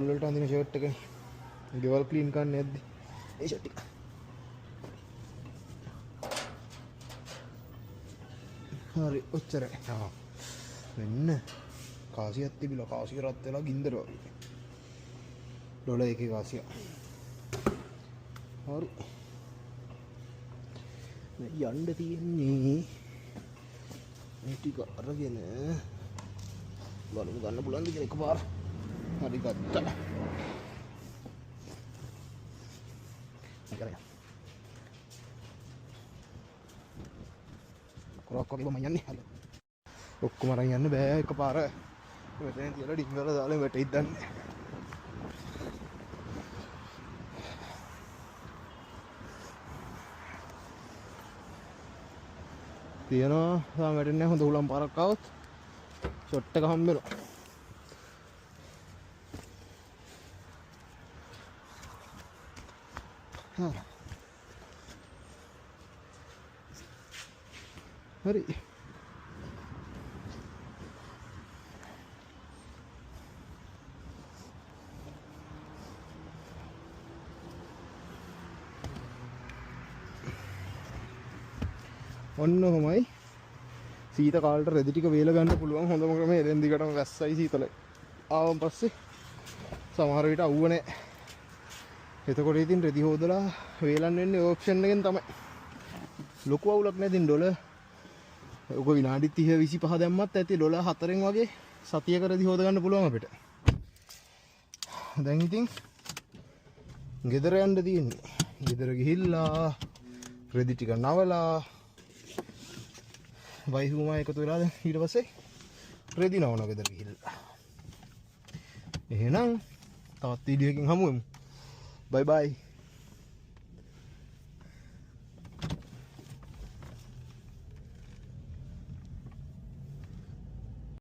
වලට අඳින ෂර්ට් එකනේ. ගෙවල් ක්ලීන් කරන්නේ නැද්ද? ඒ ෂර්ට් එක. හරි ඔච්චරයි. ආ. මෙන්න කාසියක් තිබිලා කාසිය රත් වෙලා ගින්දර වගේ. ඩොලර් එකේ කාසිය. හරි. මේ යන්න තියෙන්නේ මේ ටික අරගෙන බලමු ගන්න පුළුවන්ද කියලා එකපාර. හරි ගත්තා. කොරක් වගේ මම යන්නේ. හරි. ඔක්කොම අරන් යන්න බෑ එකපාර. මෙතන තියලා ඩිංගල දාලා වැටෙයිද දන්නේ. තියනවා තාම වැටෙන්නේ නැහැ. හොඳ උලම් පාරක් ආවොත් ෂොට් එක හම්බ වෙනවා. හරි. ඔන්න ඔහොමයි සීත කාලට රෙදි ටික වේල ගන්න පුළුවන් හොඳම ක්‍රමය. එරෙන් දිගටම වැස්සයි සීතල ආවන් පස්සේ සමහර විට අවුව නැහැ. එතකොට ඉතින් රෙදි හොදලා වේලන් වෙන්නේ ඔප්ෂන් එකෙන් තමයි. ලොකු අවුලක් නැතිනම් ඩොලර් ඔක විනාඩි 30 25 දැම්මත් ඇති ඩොලර් 4න් වගේ සතියක රෙදි හොද ගන්න පුළුවන් අපිට. දැන් ඉතින් ගෙදර යන්න තියෙන්නේ. ගෙදර ගිහිල්ලා රෙදි ටික නවලා වයිහුමා එකතු වෙලා දැන් ඊට පස්සේ රෙදි නවන ගෙදර ගිහිල්ලා. එහෙනම් තවත් වීඩියෝ එකකින් හමු වෙමු. බයි බයි.